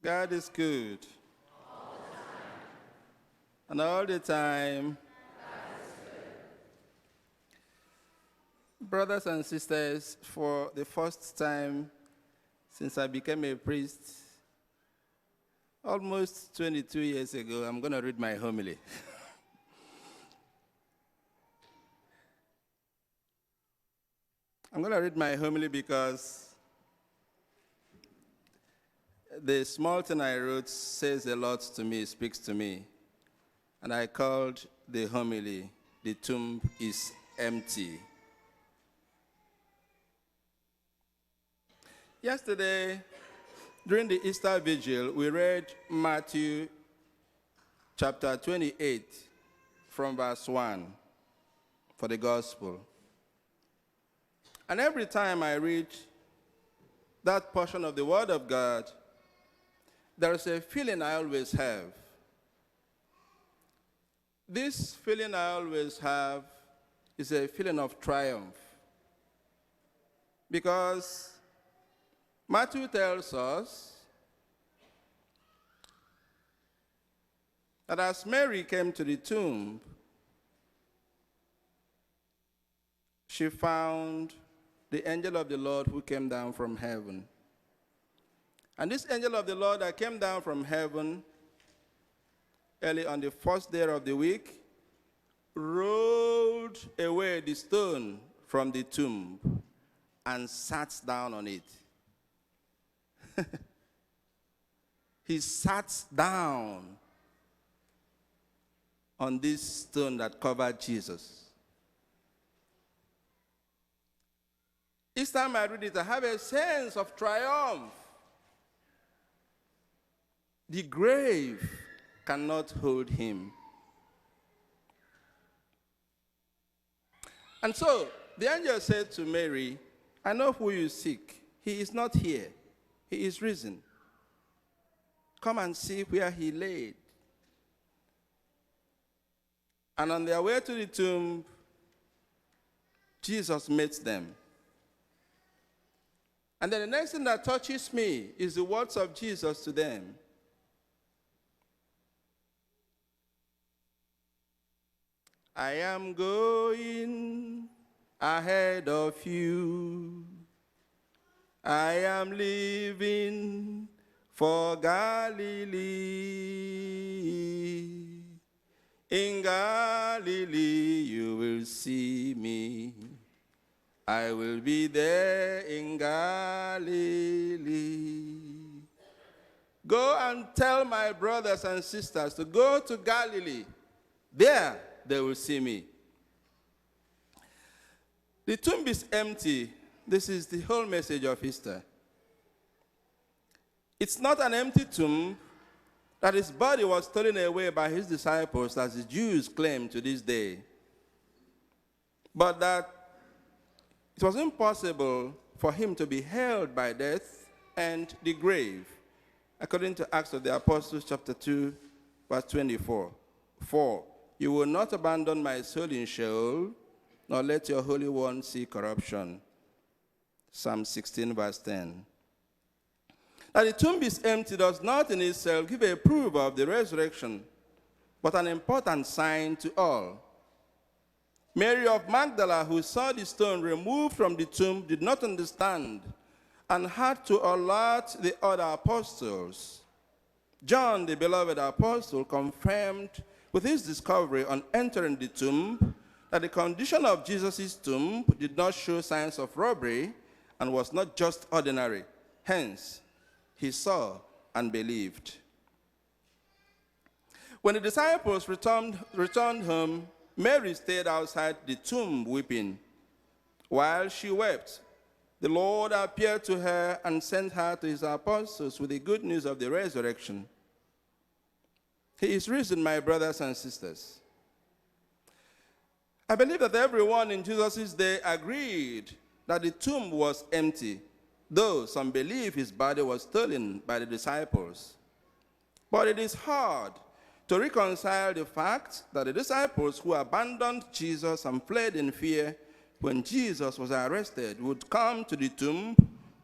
God is good. And all the time. Brothers and sisters, for the first time since I became a priest, almost 22 years ago, I'm going to read my homily. I'm going to read my homily because the small thing I wrote says a lot to me, speaks to me. And I called the homily, "The Tomb is Empty." Yesterday, during the Easter Vigil, we read Matthew chapter 28 from verse 1 for the gospel. And every time I read that portion of the Word of God, there is a feeling I always have. This feeling I always have is a feeling of triumph. Because Matthew tells us that as Mary came to the tomb, she found the angel of the Lord who came down from heaven. And this angel of the Lord that came down from heaven early on the first day of the week rolled away the stone from the tomb and sat down on it. He sat down on this stone that covered Jesus. Each time I read it, I have a sense of triumph. The grave cannot hold him. And so the angel said to Mary, "I know who you seek. He is not here. He is risen. Come and see where he laid." And on their way to the tomb, Jesus meets them. And then the next thing that touches me is the words of Jesus to them. "I am going ahead of you. I am leaving for Galilee. In Galilee you will see me. I will be there in Galilee. Go and tell my brothers and sisters to go to Galilee. There they will see me." The tomb is empty. This is the whole message of Easter. It's not an empty tomb that his body was stolen away by his disciples, as the Jews claim to this day, but that it was impossible for him to be held by death and the grave, according to Acts of the Apostles chapter 2, verse 24. "For you will not abandon my soul in Sheol, nor let your Holy One see corruption." Psalm 16, verse 10. Now the tomb is empty does not in itself give a proof of the resurrection, but an important sign to all. Mary of Magdala, who saw the stone removed from the tomb, did not understand and had to alert the other apostles. John, the beloved apostle, confirmed with his discovery on entering the tomb that the condition of Jesus' tomb did not show signs of robbery and was not just ordinary. Hence, he saw and believed. When the disciples returned home, Mary stayed outside the tomb weeping. While she wept, the Lord appeared to her and sent her to his apostles with the good news of the resurrection. He is risen, my brothers and sisters. I believe that everyone in Jesus' day agreed that the tomb was empty, though some believe his body was stolen by the disciples. But it is hard to reconcile the fact that the disciples who abandoned Jesus and fled in fear when Jesus was arrested would come to the tomb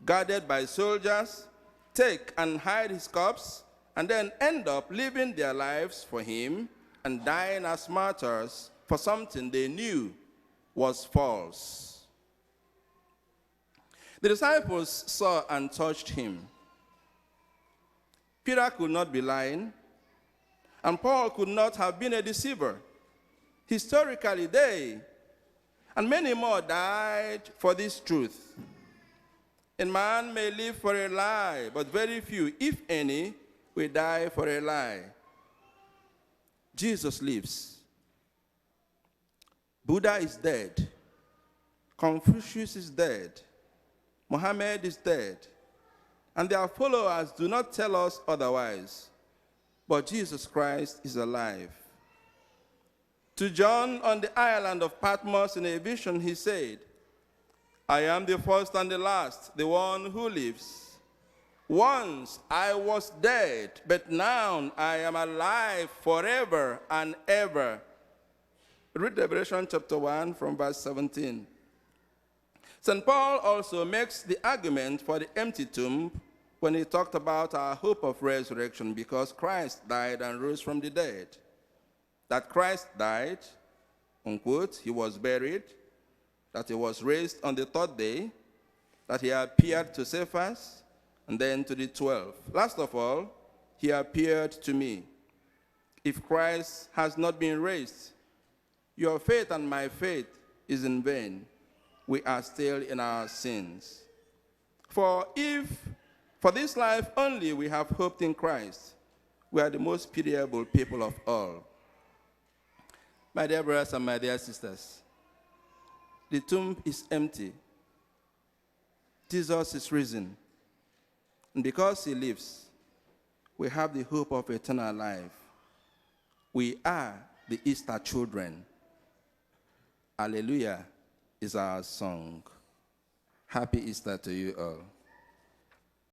guarded by soldiers take and hide his corpse and then end up living their lives for him and dying as martyrs for something they knew was false. The disciples saw and touched him. Peter could not be lying, and Paul could not have been a deceiver. Historically, they and many more died for this truth. A man may live for a lie, but very few, if any, will die for a lie. Jesus lives. Buddha is dead. Confucius is dead. Muhammad is dead. And their followers do not tell us otherwise. But Jesus Christ is alive. To John on the island of Patmos in a vision, he said, I am the first and the last, the one who lives. Once I was dead, but now I am alive forever and ever. Read Revelation chapter 1 from verse 17. St. Paul also makes the argument for the empty tomb when he talked about our hope of resurrection, because Christ died and rose from the dead. That Christ died, unquote, he was buried, that he was raised on the third day, that he appeared to Cephas, and then to the 12. Last of all, he appeared to me. If Christ has not been raised, your faith and my faith is in vain. We are still in our sins. For if for this life only we have hoped in Christ, we are the most pitiable people of all. My dear brothers and my dear sisters, the tomb is empty. Jesus is risen. And because he lives, we have the hope of eternal life. We are the Easter children. Alleluia is our song. Happy Easter to you all.